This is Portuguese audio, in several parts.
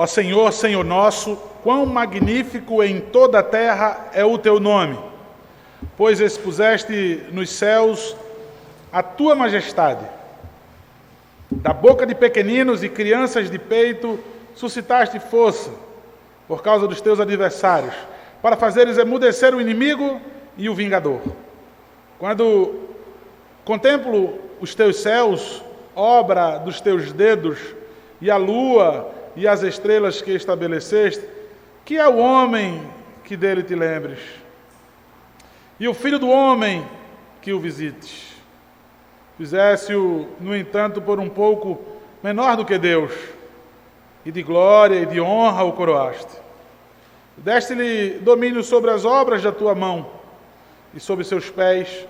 Ó Senhor, Senhor nosso, quão magnífico em toda a terra é o teu nome, pois expuseste nos céus a tua majestade. Da boca de pequeninos e crianças de peito suscitaste força por causa dos teus adversários, para fazeres emudecer o inimigo e o vingador. Quando contemplo os teus céus, obra dos teus dedos, e a lua e as estrelas que estabeleceste, que é o homem que dele te lembres, e o filho do homem que o visites. Fizesse-o, no entanto, por um pouco menor do que Deus, e de glória e de honra o coroaste. Deste-lhe domínio sobre as obras da tua mão, e sobre seus pés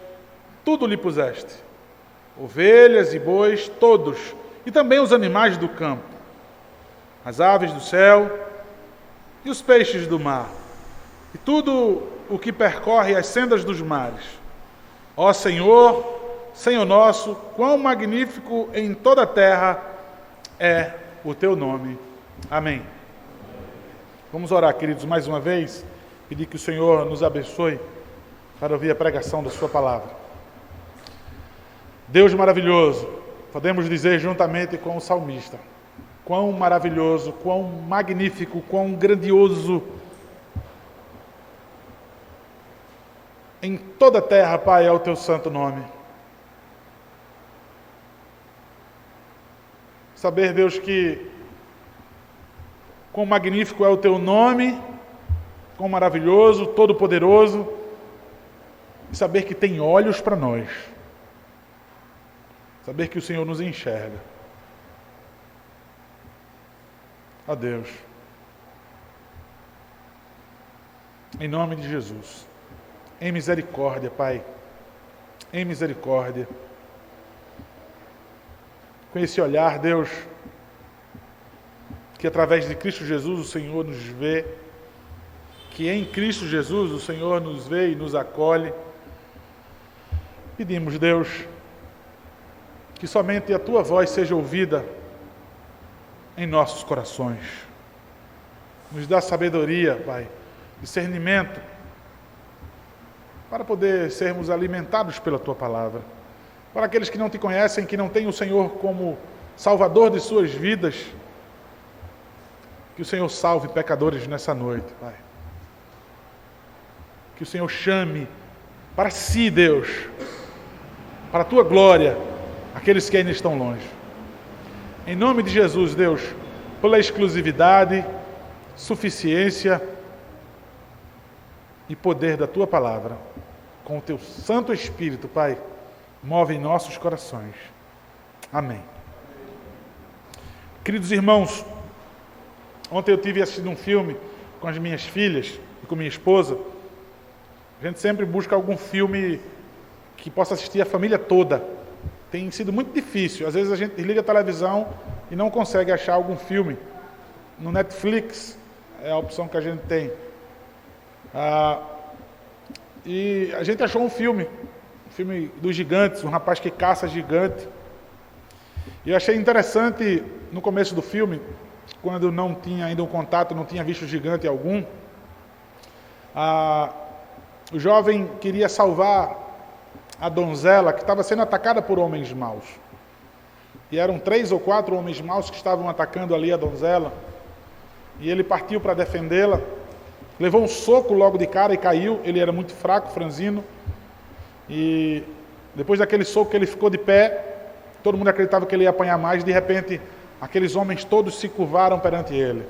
tudo lhe puseste. Ovelhas e bois, todos, e também os animais do campo, as aves do céu e os peixes do mar, e tudo o que percorre as sendas dos mares. Ó Senhor, Senhor nosso, quão magnífico em toda a terra é o teu nome. Amém. Vamos orar, queridos, mais uma vez, pedir que o Senhor nos abençoe para ouvir a pregação da sua palavra. Deus maravilhoso, podemos dizer juntamente com o salmista, quão maravilhoso, quão magnífico, quão grandioso em toda a terra, Pai, é o teu santo nome. Saber, Deus, que quão magnífico é o teu nome, quão maravilhoso, todo-poderoso, e saber que tem olhos para nós. Saber que o Senhor nos enxerga. Ó Deus, em nome de Jesus, em misericórdia, Pai, em misericórdia, com esse olhar, Deus, que através de Cristo Jesus o Senhor nos vê, que em Cristo Jesus o Senhor nos vê e nos acolhe. Pedimos, Deus, que somente a Tua voz seja ouvida em nossos corações. Nos dá sabedoria, Pai, discernimento, para poder sermos alimentados pela Tua palavra. Para aqueles que não Te conhecem, que não têm o Senhor como Salvador de suas vidas, que o Senhor salve pecadores nessa noite, Pai. Que o Senhor chame para si, Deus, para a Tua glória, aqueles que ainda estão longe. Em nome de Jesus, Deus, pela exclusividade, suficiência e poder da Tua palavra, com o Teu Santo Espírito, Pai, move em nossos corações. Amém. Queridos irmãos, ontem eu tive assistindo um filme com as minhas filhas e com minha esposa. A gente sempre busca algum filme que possa assistir a família toda. Tem sido muito difícil. Às vezes a gente liga a televisão e não consegue achar algum filme. No Netflix é a opção que a gente tem. E a gente achou um filme dos gigantes, um rapaz que caça gigante. E eu achei interessante, no começo do filme, quando não tinha ainda um contato, não tinha visto gigante algum, o jovem queria salvar a donzela que estava sendo atacada por homens maus. E eram 3 ou 4 homens maus que estavam atacando ali a donzela. E ele partiu para defendê-la, levou um soco logo de cara e caiu. Ele era muito fraco, franzino. E depois daquele soco ele ficou de pé. Todo mundo acreditava que ele ia apanhar mais. De repente, aqueles homens todos se curvaram perante ele.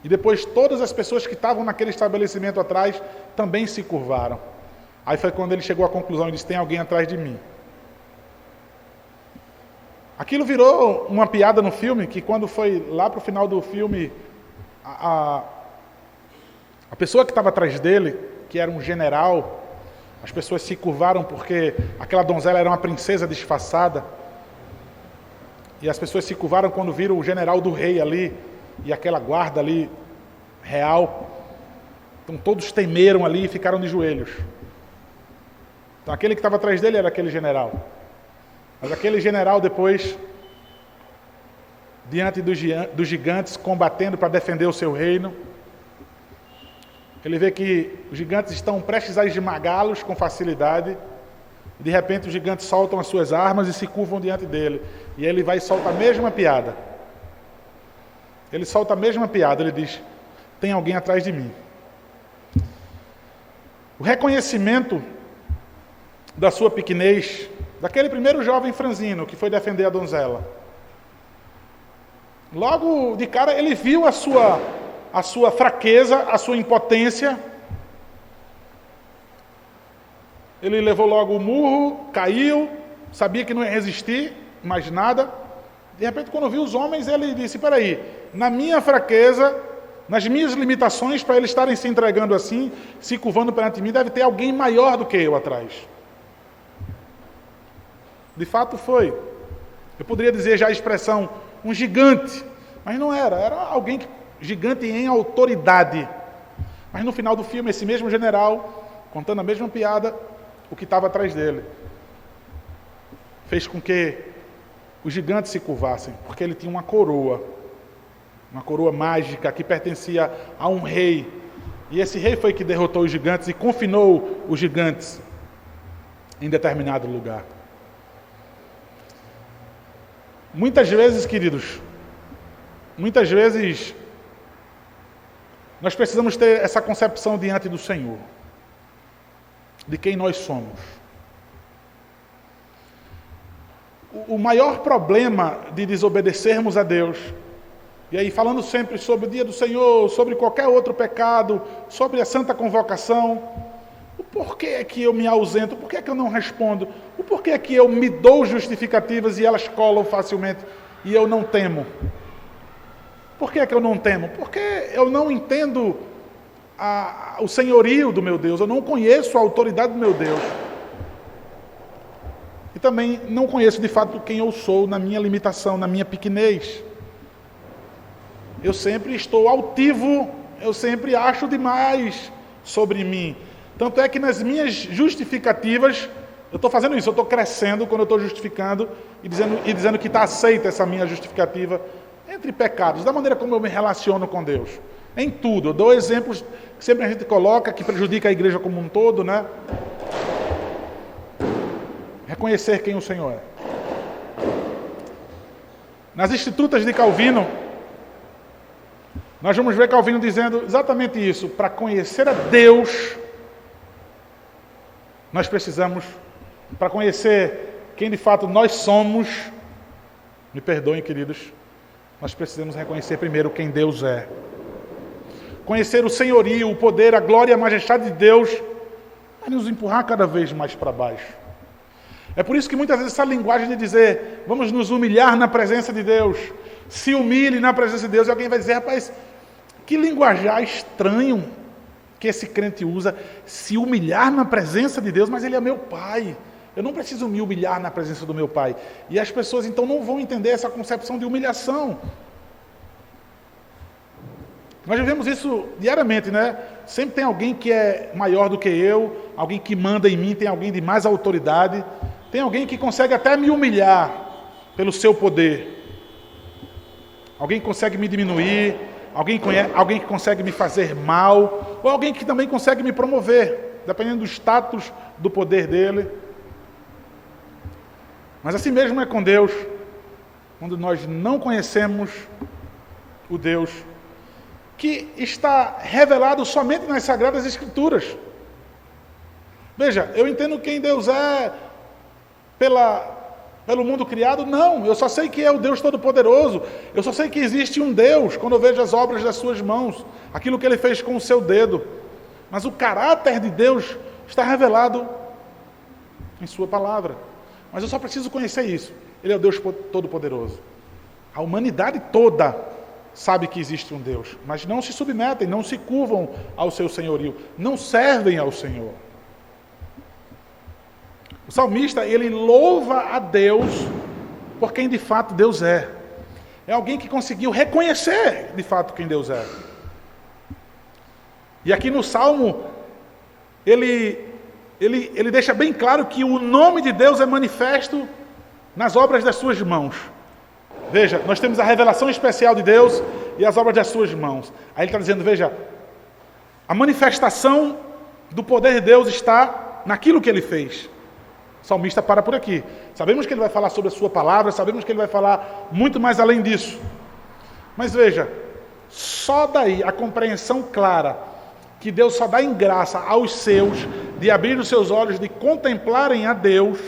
E depois todas as pessoas que estavam naquele estabelecimento atrás também se curvaram. Aí foi quando ele chegou à conclusão e disse: tem alguém atrás de mim. Aquilo virou uma piada no filme, que quando foi lá para o final do filme, a pessoa que estava atrás dele, que era um general, as pessoas se curvaram porque aquela donzela era uma princesa disfarçada. E as pessoas se curvaram quando viram o general do rei ali, e aquela guarda ali, real. Então todos temeram ali e ficaram de joelhos. Então aquele que estava atrás dele era aquele general. Mas aquele general depois diante dos gigantes, combatendo para defender o seu reino. Ele vê que os gigantes estão prestes a esmagá-los com facilidade. De repente os gigantes soltam as suas armas e se curvam diante dele. E ele vai e solta a mesma piada. Ele solta a mesma piada, ele diz: tem alguém atrás de mim. O reconhecimento da sua pequenez, daquele primeiro jovem franzino que foi defender a donzela. Logo de cara ele viu a sua fraqueza, a sua impotência. Ele levou logo o murro, caiu, sabia que não ia resistir, mais nada. De repente, quando viu os homens, ele disse: peraí, na minha fraqueza, nas minhas limitações, para eles estarem se entregando assim, se curvando perante mim, deve ter alguém maior do que eu atrás. De fato foi. Eu poderia dizer já a expressão, um gigante, mas não era. Era alguém gigante em autoridade. Mas no final do filme, esse mesmo general, contando a mesma piada, o que estava atrás dele fez com que os gigantes se curvassem, porque ele tinha uma coroa mágica que pertencia a um rei, e esse rei foi que derrotou os gigantes e confinou os gigantes em determinado lugar. Muitas vezes, queridos, nós precisamos ter essa concepção diante do Senhor, de quem nós somos. O maior problema de desobedecermos a Deus, e aí falando sempre sobre o dia do Senhor, sobre qualquer outro pecado, sobre a santa convocação, o porquê é que eu me ausento, o porquê é que eu não respondo, o porquê é que eu me dou justificativas e elas colam facilmente e eu não temo. Por que é que eu não temo? Porque eu não entendo o senhorio do meu Deus, eu não conheço a autoridade do meu Deus. E também não conheço de fato quem eu sou na minha limitação, na minha pequenez. Eu sempre estou altivo, eu sempre acho demais sobre mim. Tanto é que nas minhas justificativas, eu estou fazendo isso, eu estou crescendo quando eu estou justificando e dizendo que está aceita essa minha justificativa entre pecados, da maneira como eu me relaciono com Deus. Em tudo. Eu dou exemplos que sempre a gente coloca, que prejudica a igreja como um todo, né? Reconhecer quem o Senhor é. Nas Institutas de Calvino, nós vamos ver Calvino dizendo exatamente isso. Para conhecer a Deus, nós precisamos, para conhecer quem de fato nós somos, me perdoem, queridos, nós precisamos reconhecer primeiro quem Deus é. Conhecer o senhorio, o poder, a glória e a majestade de Deus vai nos empurrar cada vez mais para baixo. É por isso que muitas vezes essa linguagem de dizer, vamos nos humilhar na presença de Deus, se humilhe na presença de Deus, e alguém vai dizer, rapaz, que linguajar estranho que esse crente usa, se humilhar na presença de Deus, mas ele é meu pai, eu não preciso me humilhar na presença do meu pai. E as pessoas então não vão entender essa concepção de humilhação. Nós vivemos isso diariamente, né? Sempre tem alguém que é maior do que eu, alguém que manda em mim, tem alguém de mais autoridade, tem alguém que consegue até me humilhar pelo seu poder. Alguém que consegue me diminuir, alguém que consegue me fazer mal, ou alguém que também consegue me promover, dependendo do status, do poder dele. Mas assim mesmo é com Deus, quando nós não conhecemos o Deus que está revelado somente nas Sagradas Escrituras. Veja, eu entendo quem Deus é pelo mundo criado? Não, eu só sei que é o Deus Todo-Poderoso. Eu só sei que existe um Deus quando eu vejo as obras das suas mãos, aquilo que Ele fez com o seu dedo. Mas o caráter de Deus está revelado em sua palavra. Mas eu só preciso conhecer isso. Ele é o Deus Todo-Poderoso. A humanidade toda sabe que existe um Deus, mas não se submetem, não se curvam ao seu senhorio, não servem ao Senhor. O salmista, ele louva a Deus por quem de fato Deus é. É alguém que conseguiu reconhecer de fato quem Deus é. E aqui no Salmo, ele deixa bem claro que o nome de Deus é manifesto nas obras das suas mãos. Veja, nós temos a revelação especial de Deus e as obras das suas mãos. Aí ele está dizendo, veja, a manifestação do poder de Deus está naquilo que ele fez. O salmista para por aqui. Sabemos que ele vai falar sobre a sua palavra, sabemos que ele vai falar muito mais além disso. Mas veja, só daí a compreensão clara que Deus só dá em graça aos seus, de abrir os seus olhos, de contemplarem a Deus,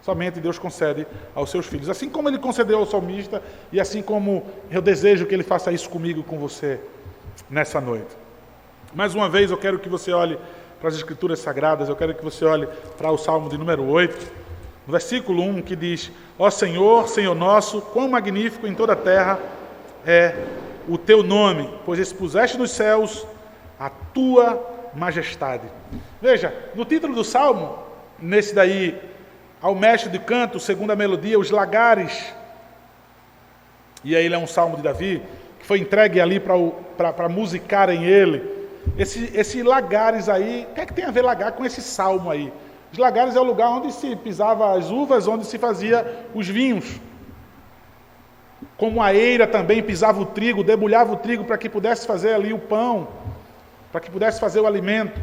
somente Deus concede aos seus filhos. Assim como ele concedeu ao salmista, e assim como eu desejo que ele faça isso comigo e com você nessa noite. Mais uma vez eu quero que você olhe para as Escrituras Sagradas, eu quero que você olhe para o Salmo de número 8, no versículo 1, que diz: Ó Senhor, Senhor nosso, quão magnífico em toda a terra é o teu nome, pois expuseste nos céus a tua majestade. Veja, no título do Salmo, nesse daí, ao mestre de canto, segundo a melodia, os lagares, e aí ele é um salmo de Davi, que foi entregue ali para musicarem ele. Esse lagares aí, o que é que tem a ver lagar com esse salmo aí? Os lagares é o lugar onde se pisava as uvas, onde se fazia os vinhos. Como a eira também pisava o trigo, debulhava o trigo para que pudesse fazer ali o pão, para que pudesse fazer o alimento.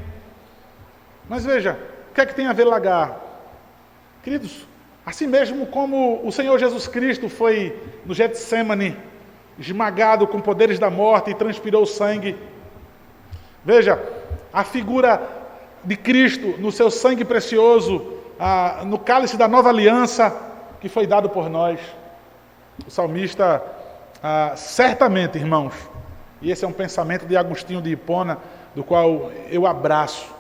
Mas veja, o que é que tem a ver lagar? Queridos, assim mesmo como o Senhor Jesus Cristo foi no Getsêmani, esmagado com poderes da morte e transpirou sangue, veja, a figura de Cristo no seu sangue precioso, no cálice da nova aliança que foi dado por nós. O salmista, certamente, irmãos, e esse é um pensamento de Agostinho de Hipona, do qual eu abraço,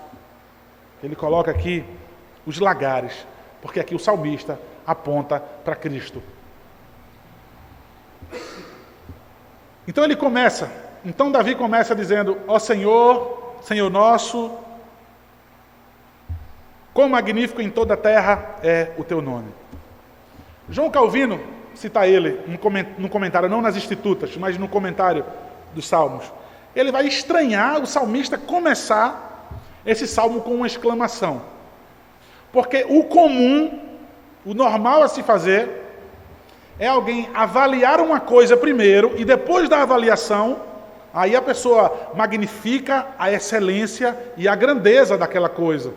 ele coloca aqui os lagares, porque aqui o salmista aponta para Cristo. Então Davi começa dizendo: Ó Senhor, Senhor nosso, quão magnífico em toda a terra é o teu nome. João Calvino cita ele no comentário, não nas Institutas, mas no comentário dos Salmos. Ele vai estranhar o salmista começar esse salmo com uma exclamação. Porque o comum, o normal a se fazer, é alguém avaliar uma coisa primeiro e depois da avaliação, aí a pessoa magnifica a excelência e a grandeza daquela coisa.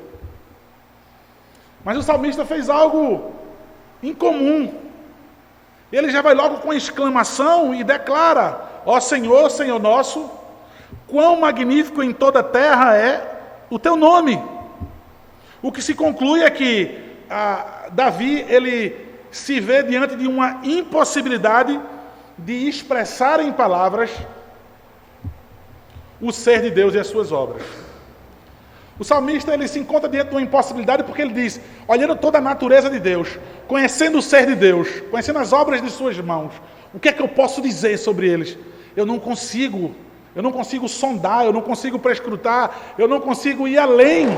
Mas o salmista fez algo incomum. Ele já vai logo com a exclamação e declara: Ó Senhor, Senhor nosso, quão magnífico em toda a terra é o teu nome. O que se conclui é que Davi, ele se vê diante de uma impossibilidade de expressar em palavras o ser de Deus e as suas obras. O salmista, ele se encontra diante de uma impossibilidade porque ele diz, olhando toda a natureza de Deus, conhecendo o ser de Deus, conhecendo as obras de suas mãos, o que é que eu posso dizer sobre eles? Eu não consigo sondar, eu não consigo prescrutar, eu não consigo ir além.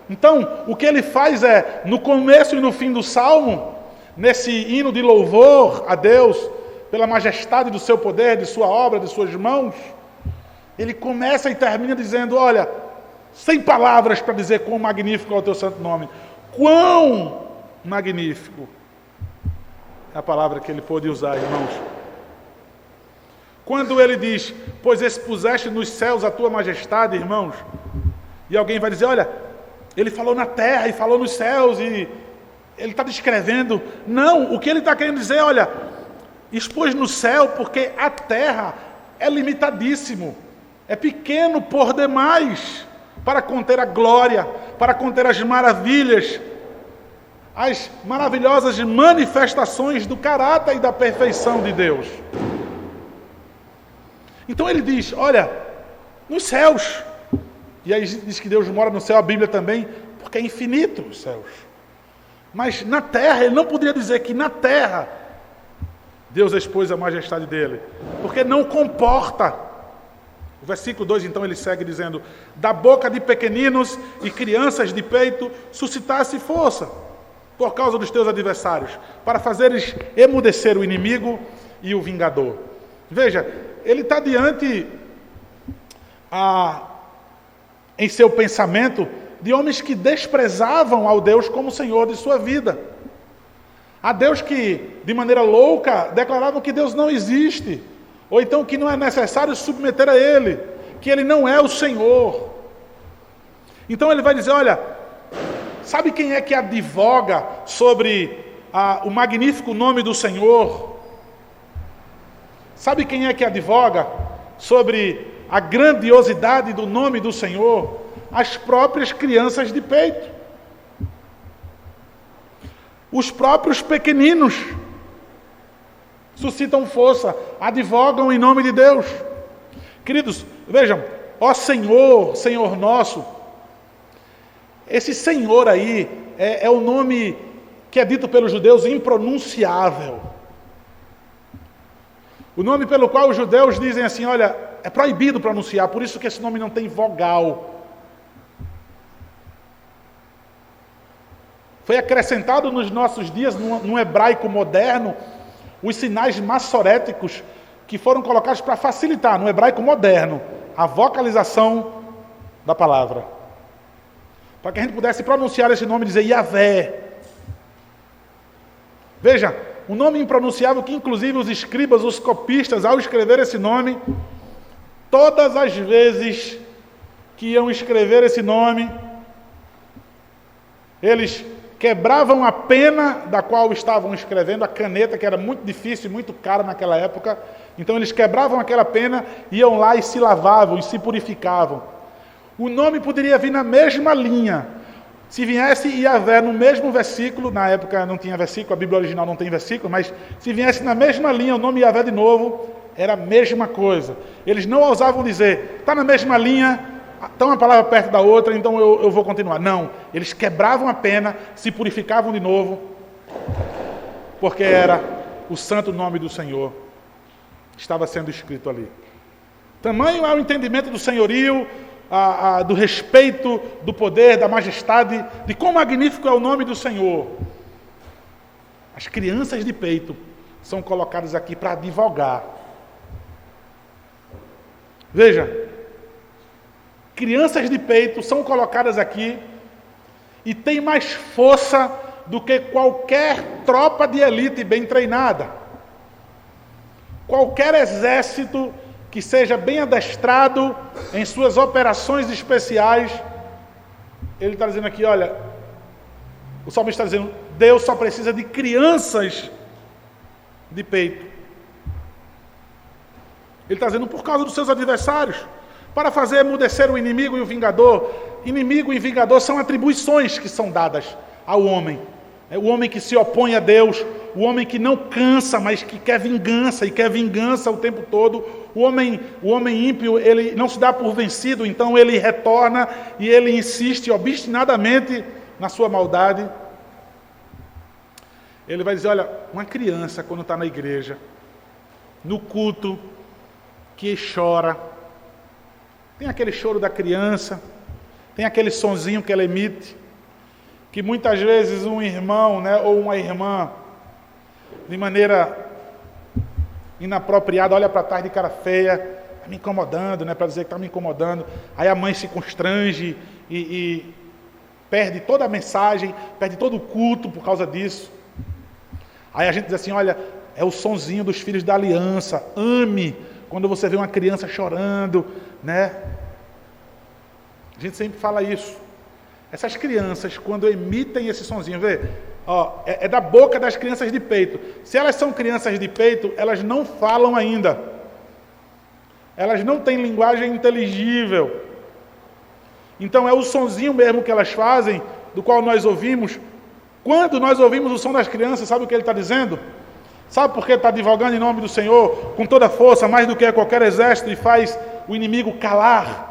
Então, o que ele faz é, no começo e no fim do salmo, nesse hino de louvor a Deus, pela majestade do seu poder, de sua obra, de suas mãos, ele começa e termina dizendo, olha, sem palavras para dizer quão magnífico é o teu santo nome. Quão magnífico é a palavra que ele pôde usar, irmãos. Quando ele diz, pois expuseste nos céus a tua majestade, irmãos, e alguém vai dizer, olha, ele falou na terra e falou nos céus e ele está descrevendo. Não, o que ele está querendo dizer, olha, expôs no céu porque a terra é limitadíssimo, é pequeno por demais para conter a glória, para conter as maravilhas, as maravilhosas manifestações do caráter e da perfeição de Deus. Então ele diz, olha, nos céus, e aí diz que Deus mora no céu, a Bíblia também, porque é infinito os céus. Mas na terra, ele não poderia dizer que na terra Deus expôs a majestade dele, porque não comporta. O versículo 2, então, ele segue dizendo, da boca de pequeninos e crianças de peito suscitasse força, por causa dos teus adversários, para fazeres emudecer o inimigo e o vingador. Veja, ele está diante, em seu pensamento, de homens que desprezavam ao Deus como Senhor de sua vida. Há Deus que, de maneira louca, declaravam que Deus não existe, ou então que não é necessário submeter a Ele, que Ele não é o Senhor. Então ele vai dizer, olha, sabe quem é que advoga sobre o magnífico nome do Senhor? Sabe quem é que advoga sobre a grandiosidade do nome do Senhor? As próprias crianças de peito. Os próprios pequeninos suscitam força, advogam em nome de Deus. Queridos, vejam, ó Senhor, Senhor nosso, esse Senhor aí é o nome que é dito pelos judeus impronunciável. O nome pelo qual os judeus dizem assim, olha, é proibido pronunciar, por isso que esse nome não tem vogal. Foi acrescentado nos nossos dias, no hebraico moderno, os sinais massoréticos que foram colocados para facilitar, no hebraico moderno, a vocalização da palavra. Para que a gente pudesse pronunciar esse nome e dizer Yahvé. Veja, um nome impronunciável que inclusive os escribas, os copistas, ao escrever esse nome, todas as vezes que iam escrever esse nome, eles quebravam a pena da qual estavam escrevendo, a caneta, que era muito difícil e muito cara naquela época. Então eles quebravam aquela pena, iam lá e se lavavam e se purificavam. O nome poderia vir na mesma linha. Se viesse Yahvé no mesmo versículo, na época não tinha versículo, a Bíblia original não tem versículo, mas se viesse na mesma linha o nome Yahvé de novo, era a mesma coisa. Eles não ousavam dizer, está na mesma linha, está uma palavra perto da outra, então eu vou continuar. Não, eles quebravam a pena, se purificavam de novo, porque era o santo nome do Senhor, estava sendo escrito ali. Tamanho é o entendimento do senhorio, do respeito, do poder, da majestade, de quão magnífico é o nome do Senhor. As crianças de peito são colocadas aqui para advogar. Veja, crianças de peito são colocadas aqui e têm mais força do que qualquer tropa de elite bem treinada. Qualquer exército que seja bem adestrado em suas operações especiais. Ele está dizendo aqui, olha, o salmista está dizendo, Deus só precisa de crianças de peito. Ele está dizendo, por causa dos seus adversários, para fazer emudecer o inimigo e o vingador. Inimigo e vingador são atribuições que são dadas ao homem. É o homem que se opõe a Deus, o homem que não cansa, mas que quer vingança, e quer vingança o tempo todo. O homem ímpio, ele não se dá por vencido, então ele retorna e ele insiste obstinadamente na sua maldade. Ele vai dizer, olha, uma criança quando está na igreja, no culto, que chora, tem aquele choro da criança, tem aquele sonzinho que ela emite, que muitas vezes um irmão, né, ou uma irmã, de maneira inapropriada, olha para trás de cara feia, está me incomodando, né, para dizer que está me incomodando. Aí a mãe se constrange e perde toda a mensagem, perde todo o culto por causa disso. Aí a gente diz assim, olha, é o sonzinho dos filhos da aliança, ame quando você vê uma criança chorando, né? A gente sempre fala isso. Essas crianças, quando emitem esse sonzinho, vê, ó, é da boca das crianças de peito. Se elas são crianças de peito, elas não falam ainda. Elas não têm linguagem inteligível. Então é o sonzinho mesmo que elas fazem, do qual nós ouvimos. Quando nós ouvimos o som das crianças, sabe o que ele está dizendo? Sabe por que está divulgando em nome do Senhor, com toda força, mais do que qualquer exército, e faz o inimigo calar?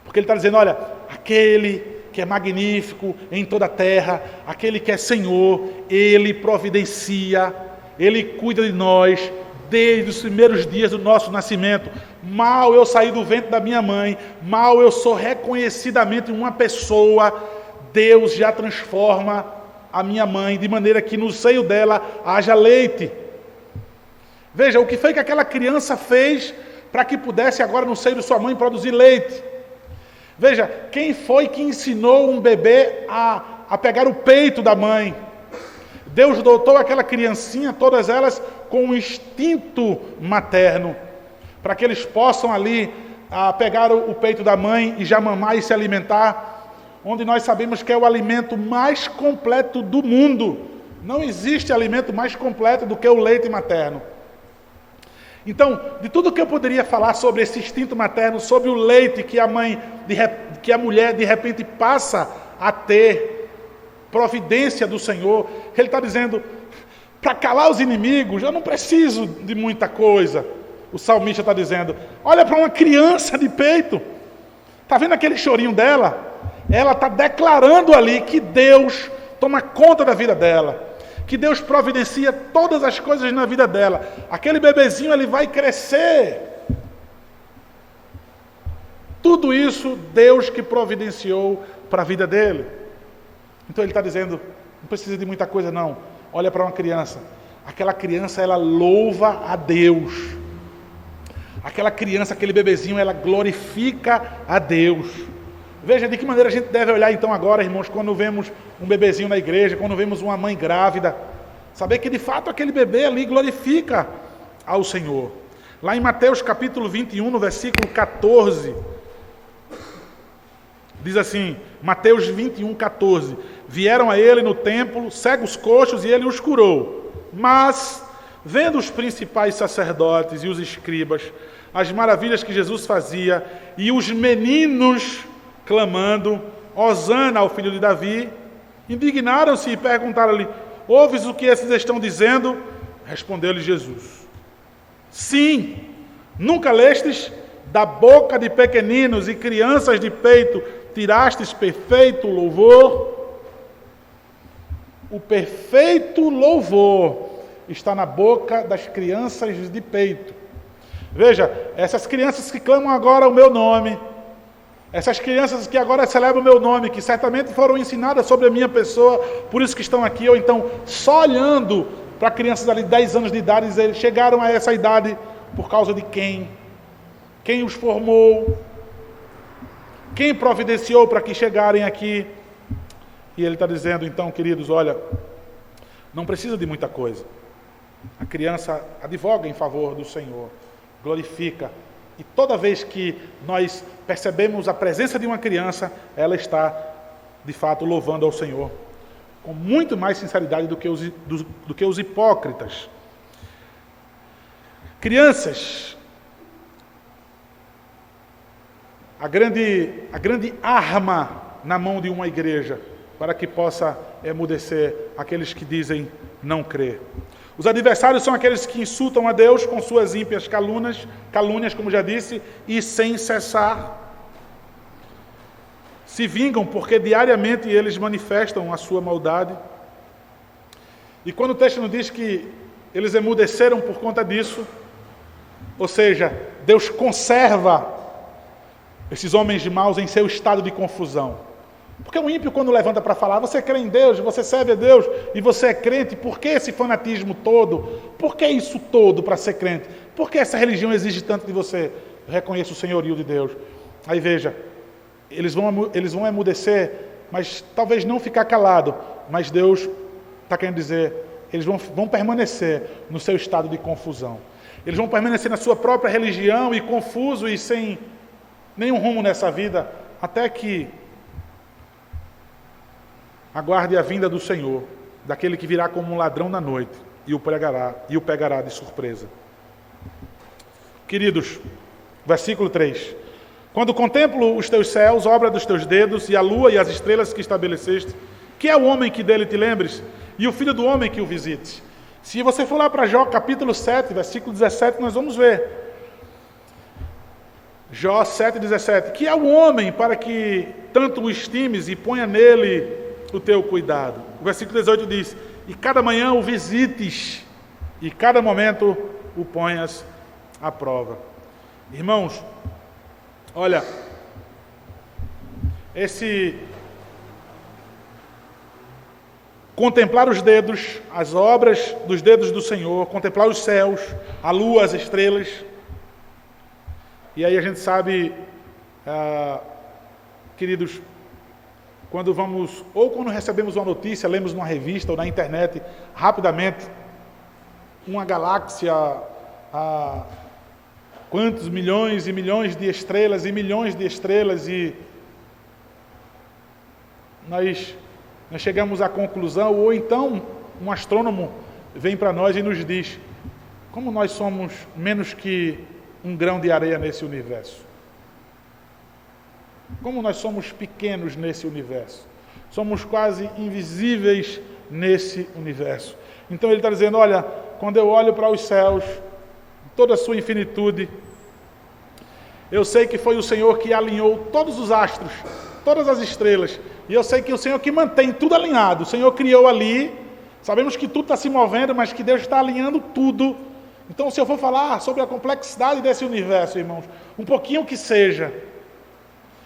Porque ele está dizendo, olha, aquele que é magnífico em toda a terra, aquele que é Senhor, Ele providencia, Ele cuida de nós, desde os primeiros dias do nosso nascimento. Mal eu saí do ventre da minha mãe, mal eu sou reconhecidamente uma pessoa, Deus já transforma a minha mãe, de maneira que no seio dela haja leite. Veja, o que foi que aquela criança fez para que pudesse agora no seio de sua mãe produzir leite? Veja, quem foi que ensinou um bebê a pegar o peito da mãe? Deus dotou aquela criancinha, todas elas, com um instinto materno, para que eles possam ali pegar o peito da mãe e já mamar e se alimentar, onde nós sabemos que é o alimento mais completo do mundo. Não existe alimento mais completo do que o leite materno. Então, de tudo que eu poderia falar sobre esse instinto materno, sobre o leite que que a mulher de repente passa a ter, providência do Senhor, Ele está dizendo, para calar os inimigos, eu não preciso de muita coisa. O salmista está dizendo, olha para uma criança de peito, está vendo aquele chorinho dela? Ela está declarando ali que Deus toma conta da vida dela, que Deus providencia todas as coisas na vida dela. Aquele bebezinho, ele vai crescer. Tudo isso, Deus que providenciou para a vida dele. Então ele está dizendo, não precisa de muita coisa não. Olha para uma criança. Aquela criança, ela louva a Deus. Aquela criança, aquele bebezinho, ela glorifica a Deus. Veja de que maneira a gente deve olhar então agora, irmãos, quando vemos um bebezinho na igreja, quando vemos uma mãe grávida. Saber que de fato aquele bebê ali glorifica ao Senhor. Lá em Mateus capítulo 21, no versículo 14, diz assim, Mateus 21, 14. Vieram a ele no templo, cegos coxos, e ele os curou. Mas, vendo os principais sacerdotes e os escribas, as maravilhas que Jesus fazia, e os meninos clamando, Hosana ao filho de Davi, indignaram-se e perguntaram-lhe, ouves o que esses estão dizendo? Respondeu-lhe Jesus, sim, nunca lestes? Da boca de pequeninos e crianças de peito tirastes perfeito louvor? O perfeito louvor está na boca das crianças de peito. Veja, essas crianças que clamam agora o meu nome, essas crianças que agora celebram o meu nome, que certamente foram ensinadas sobre a minha pessoa, por isso que estão aqui, ou então só olhando para crianças ali de 10 anos de idade, eles chegaram a essa idade por causa de quem? Quem os formou? Quem providenciou para que chegarem aqui? E ele está dizendo, então, queridos, olha, não precisa de muita coisa. A criança advoga em favor do Senhor, glorifica. E toda vez que nós percebemos a presença de uma criança, ela está, de fato, louvando ao Senhor, com muito mais sinceridade do que os hipócritas. Crianças, a grande arma na mão de uma igreja, para que possa emudecer aqueles que dizem não crer. Os adversários são aqueles que insultam a Deus com suas ímpias calúnias, como já disse, e sem cessar. Se vingam porque diariamente eles manifestam a sua maldade. E quando o texto nos diz que eles emudeceram por conta disso, ou seja, Deus conserva esses homens maus em seu estado de confusão. Porque o ímpio, quando levanta para falar, você crê em Deus, você serve a Deus e você é crente, por que esse fanatismo todo? Por que isso todo para ser crente? Por que essa religião exige tanto de você? Eu reconheço o senhorio de Deus. Aí veja, eles vão emudecer, mas talvez não ficar calado, mas Deus está querendo dizer, eles vão permanecer no seu estado de confusão. Eles vão permanecer na sua própria religião e confuso e sem nenhum rumo nessa vida, até que aguarde a vinda do Senhor, daquele que virá como um ladrão na noite e o pegará de surpresa. Queridos, versículo 3. Quando contemplo os teus céus, obra dos teus dedos, e a lua e as estrelas que estabeleceste, que é o homem que dele te lembres, e o filho do homem que o visite. Se você for lá para Jó, capítulo 7, versículo 17, nós vamos ver. Jó 7, 17. Que é o homem para que tanto o estimes e ponha nele o teu cuidado. O versículo 18 diz, e cada manhã o visites, e cada momento o ponhas à prova. Irmãos, olha, contemplar os dedos, as obras dos dedos do Senhor, contemplar os céus, a lua, as estrelas, e aí a gente sabe, queridos, quando vamos, ou quando recebemos uma notícia, lemos numa revista ou na internet, rapidamente, uma galáxia a quantos milhões e milhões de estrelas e milhões de estrelas, e nós chegamos à conclusão, ou então um astrônomo vem para nós e nos diz como nós somos menos que um grão de areia nesse universo. Como nós somos pequenos nesse universo. Somos quase invisíveis nesse universo. Então ele está dizendo, olha, quando eu olho para os céus, toda a sua infinitude, eu sei que foi o Senhor que alinhou todos os astros, todas as estrelas, e eu sei que é o Senhor que mantém tudo alinhado. O Senhor criou ali, sabemos que tudo está se movendo, mas que Deus está alinhando tudo. Então, se eu for falar sobre a complexidade desse universo, irmãos, um pouquinho que seja,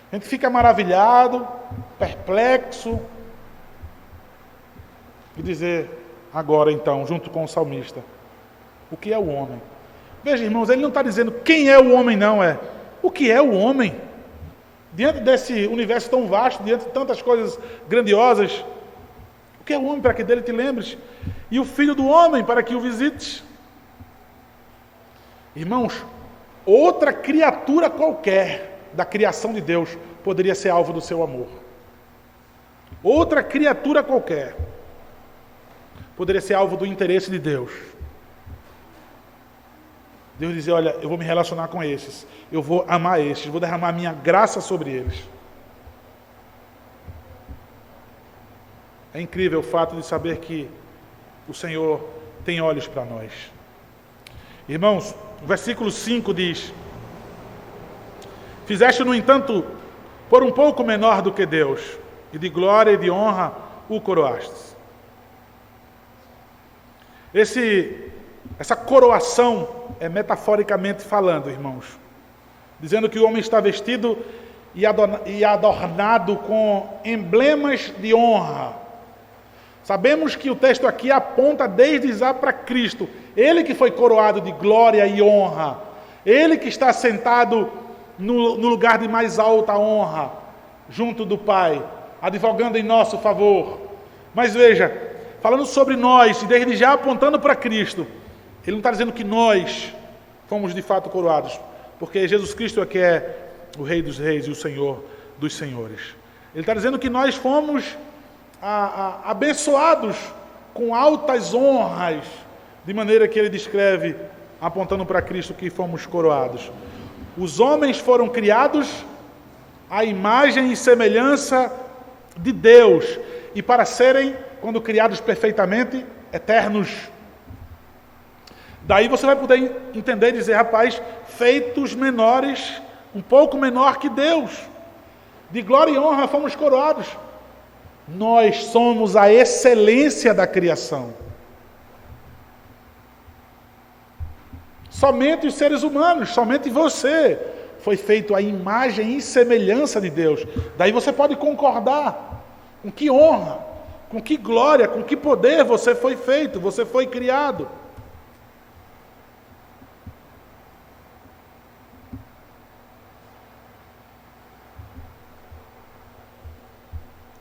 a gente fica maravilhado, perplexo, e dizer agora então, junto com o salmista, o que é o homem? Veja, irmãos, ele não está dizendo quem é o homem, não, é o que é o homem? Diante desse universo tão vasto, diante de tantas coisas grandiosas, o que é o homem para que dele te lembres? E o filho do homem para que o visites? Irmãos, outra criatura qualquer da criação de Deus poderia ser alvo do seu amor. Outra criatura qualquer poderia ser alvo do interesse de Deus. Deus dizia, olha, eu vou me relacionar com esses, eu vou amar esses, vou derramar minha graça sobre eles. É incrível o fato de saber que o Senhor tem olhos para nós. Irmãos, o versículo 5 diz, fizeste, no entanto, por um pouco menor do que Deus, e de glória e de honra o coroastes. Essa coroação é metaforicamente falando, irmãos, dizendo que o homem está vestido e adornado com emblemas de honra. Sabemos que o texto aqui aponta desde já para Cristo, ele que foi coroado de glória e honra, ele que está sentado no lugar de mais alta honra, junto do Pai, advogando em nosso favor. Mas veja, falando sobre nós, e desde já apontando para Cristo, ele não está dizendo que nós fomos de fato coroados, porque Jesus Cristo é que é o Rei dos Reis e o Senhor dos Senhores. Ele está dizendo que nós fomos abençoados com altas honras, de maneira que ele descreve, apontando para Cristo, que fomos coroados. Os homens foram criados à imagem e semelhança de Deus, e para serem, quando criados perfeitamente, eternos. Daí você vai poder entender e dizer, rapaz, feitos menores, um pouco menor que Deus, de glória e honra fomos coroados. Nós somos a excelência da criação. Somente os seres humanos, somente você, foi feito à imagem e semelhança de Deus. Daí você pode concordar com que honra, com que glória, com que poder você foi feito, você foi criado.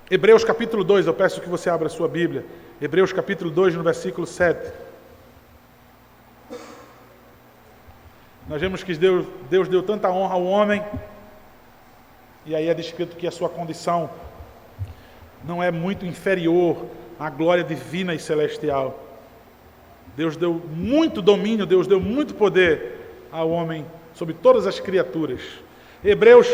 Hebreus capítulo 2, eu peço que você abra a sua Bíblia. Hebreus capítulo 2, no versículo 7. Nós vemos que Deus deu tanta honra ao homem, e aí é descrito que a sua condição não é muito inferior à glória divina e celestial. Deus deu muito domínio, Deus deu muito poder ao homem sobre todas as criaturas. Hebreus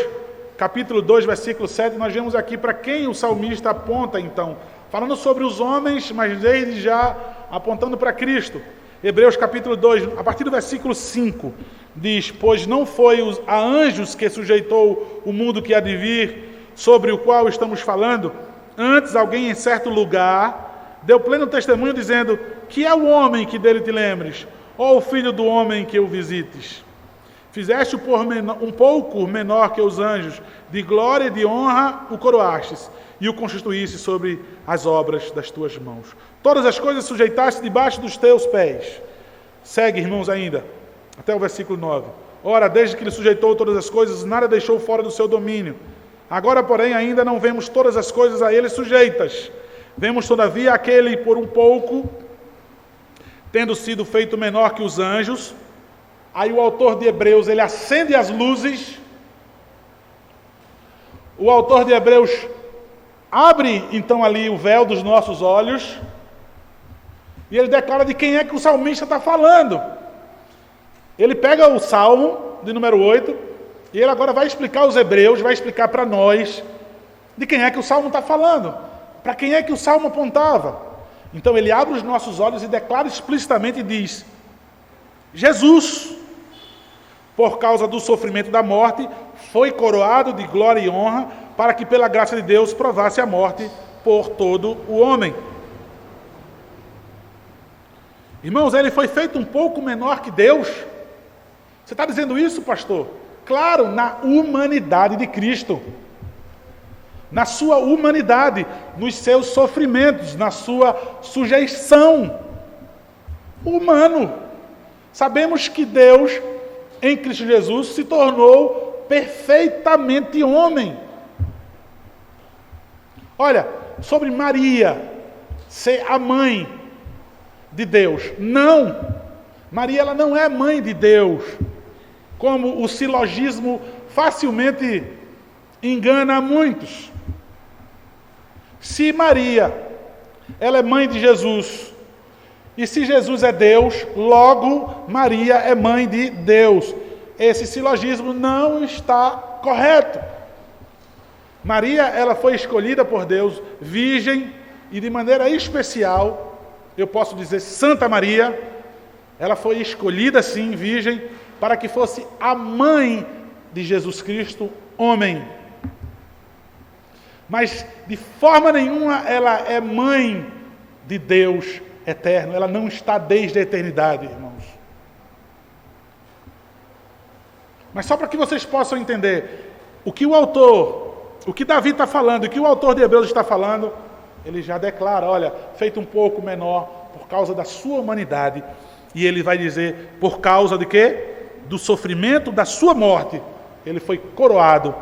capítulo 2, versículo 7, nós vemos aqui para quem o salmista aponta, então, falando sobre os homens, mas desde já apontando para Cristo. Hebreus capítulo 2, a partir do versículo 5, diz, pois não foi a anjos que sujeitou o mundo que há de vir, sobre o qual estamos falando, antes alguém em certo lugar deu pleno testemunho dizendo, que é o homem que dele te lembres, ou o filho do homem que o visites. Fizeste-o um pouco menor que os anjos, de glória e de honra o coroastes, e o constituísse sobre as obras das tuas mãos. Todas as coisas sujeitaste debaixo dos teus pés. Segue, irmãos, ainda, até o versículo 9. Ora, desde que ele sujeitou todas as coisas, nada deixou fora do seu domínio. Agora, porém, ainda não vemos todas as coisas a ele sujeitas. Vemos, todavia, aquele por um pouco, tendo sido feito menor que os anjos. Aí o autor de Hebreus, ele acende as luzes. O autor de Hebreus abre, então, ali o véu dos nossos olhos. E ele declara de quem é que o salmista está falando. Ele pega o Salmo, de número 8, e ele agora vai explicar aos hebreus, vai explicar para nós, de quem é que o Salmo está falando. Para quem é que o Salmo apontava. Então ele abre os nossos olhos e declara explicitamente e diz: Jesus, por causa do sofrimento da morte, foi coroado de glória e honra, para que pela graça de Deus provasse a morte por todo o homem. Irmãos, ele foi feito um pouco menor que Deus. Você está dizendo isso, pastor? Claro, na humanidade de Cristo. Na sua humanidade, nos seus sofrimentos, na sua sujeição. Humano. Sabemos que Deus, em Cristo Jesus, se tornou perfeitamente homem. Olha, sobre Maria ser a mãe de Deus. Não! Maria, ela não é mãe de Deus, como o silogismo facilmente engana a muitos. Se Maria, ela é mãe de Jesus, e se Jesus é Deus, logo Maria é mãe de Deus. Esse silogismo não está correto. Maria, ela foi escolhida por Deus, virgem, e de maneira especial, eu posso dizer Santa Maria, ela foi escolhida sim, virgem, para que fosse a mãe de Jesus Cristo, homem. Mas de forma nenhuma ela é mãe de Deus eterno, ela não está desde a eternidade, irmãos. Mas só para que vocês possam entender, o que Davi está falando, o que o autor de Hebreus está falando, ele já declara, olha, feito um pouco menor por causa da sua humanidade. E ele vai dizer, por causa de quê? Do sofrimento da sua morte, ele foi coroado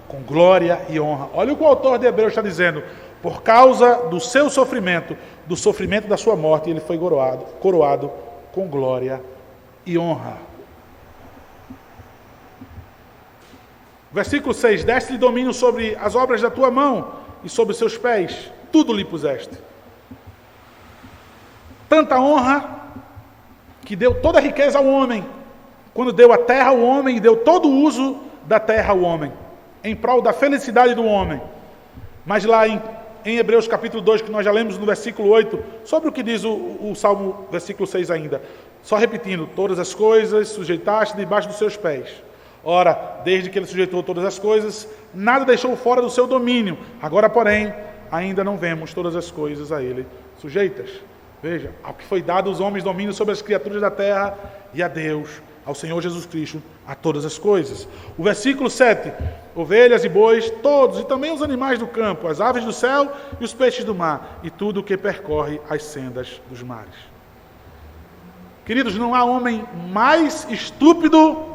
com glória e honra. Olha o que o autor de Hebreus está dizendo. Por causa do seu sofrimento, do sofrimento da sua morte, ele foi coroado com glória e honra. Versículo 6. Deste-lhe domínio sobre as obras da tua mão e sobre os seus pés. Tudo lhe puseste. Tanta honra que deu toda a riqueza ao homem, quando deu a terra ao homem e deu todo o uso da terra ao homem, em prol da felicidade do homem. Mas lá em Hebreus capítulo 2, que nós já lemos no versículo 8, sobre o que diz o Salmo, versículo 6 ainda. Só repetindo, todas as coisas sujeitaste debaixo dos seus pés. Ora, desde que ele sujeitou todas as coisas, nada deixou fora do seu domínio. Agora, porém, ainda não vemos todas as coisas a ele sujeitas. Veja, ao que foi dado aos homens domínio sobre as criaturas da terra, e a Deus, ao Senhor Jesus Cristo, a todas as coisas. O versículo 7, ovelhas e bois, todos, e também os animais do campo, as aves do céu e os peixes do mar, e tudo o que percorre as sendas dos mares. Queridos, não há homem mais estúpido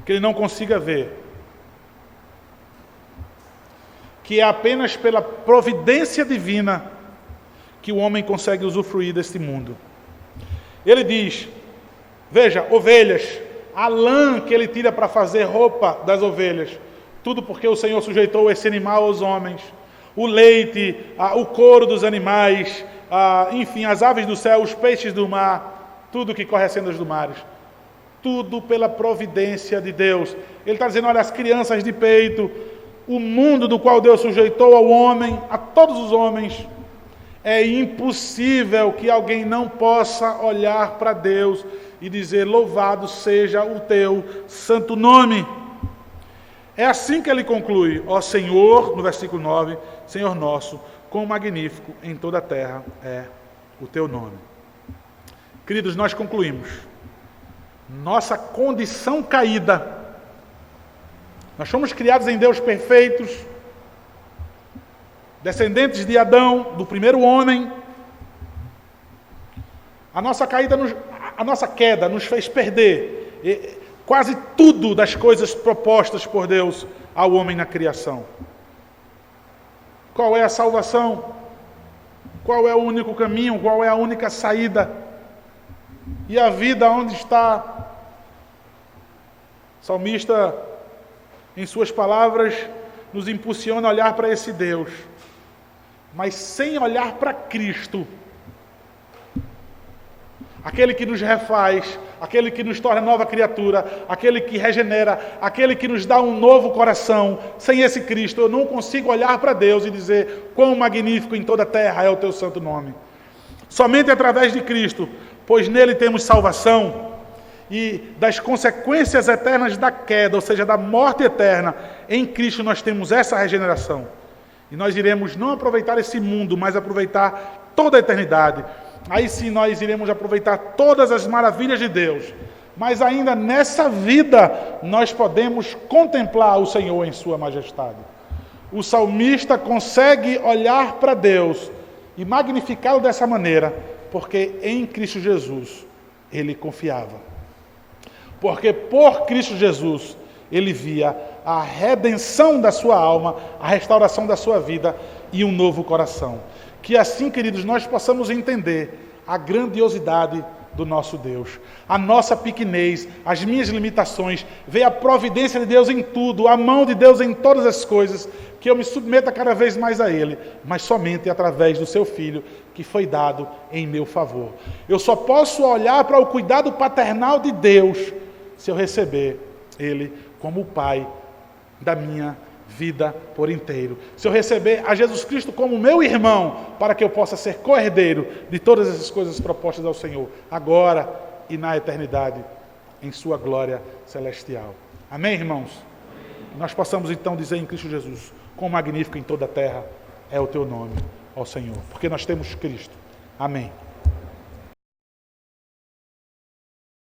que ele não consiga ver que é apenas pela providência divina que o homem consegue usufruir deste mundo. Ele diz, veja, ovelhas, a lã que ele tira para fazer roupa das ovelhas, tudo porque o Senhor sujeitou esse animal aos homens, o leite, o couro dos animais, enfim, as aves do céu, os peixes do mar, tudo que corre as sendas do mares, tudo pela providência de Deus. Ele está dizendo, olha, as crianças de peito, o mundo do qual Deus sujeitou ao homem, a todos os homens, é impossível que alguém não possa olhar para Deus e dizer, louvado seja o teu santo nome. É assim que ele conclui, ó Senhor, no versículo 9, Senhor nosso, quão magnífico em toda a terra é o teu nome. Queridos, nós concluímos. Nossa condição caída, nós fomos criados em Deus perfeitos, descendentes de Adão, do primeiro homem. A nossa queda nos fez perder. quase tudo das coisas propostas por Deus ao homem na criação. Qual é a salvação? Qual é o único caminho? Qual é a única saída? E a vida onde está? O salmista, em suas palavras, nos impulsiona a olhar para esse Deus, mas sem olhar para Cristo, aquele que nos refaz, aquele que nos torna nova criatura, aquele que regenera, aquele que nos dá um novo coração. Sem esse Cristo eu não consigo olhar para Deus e dizer: quão magnífico em toda a terra é o teu santo nome. Somente através de Cristo, pois nele temos salvação, e das consequências eternas da queda, ou seja, da morte eterna, em Cristo nós temos essa regeneração. E nós iremos não aproveitar esse mundo, mas aproveitar toda a eternidade. Aí sim nós iremos aproveitar todas as maravilhas de Deus. Mas ainda nessa vida nós podemos contemplar o Senhor em sua majestade. O salmista consegue olhar para Deus e magnificá-lo dessa maneira, porque em Cristo Jesus ele confiava. Porque por Cristo Jesus ele via a redenção da sua alma, a restauração da sua vida e um novo coração. Que assim, queridos, nós possamos entender a grandiosidade do nosso Deus, a nossa pequenez, as minhas limitações, ver a providência de Deus em tudo, a mão de Deus em todas as coisas, que eu me submeta cada vez mais a Ele, mas somente através do Seu Filho, que foi dado em meu favor. Eu só posso olhar para o cuidado paternal de Deus se eu receber Ele como o Pai da minha vida por inteiro. Se eu receber a Jesus Cristo como meu irmão, para que eu possa ser co-herdeiro de todas essas coisas propostas ao Senhor, agora e na eternidade, em sua glória celestial. Amém, irmãos? Nós possamos então dizer em Cristo Jesus: quão magnífico em toda a terra é o teu nome, ó Senhor, porque nós temos Cristo. Amém.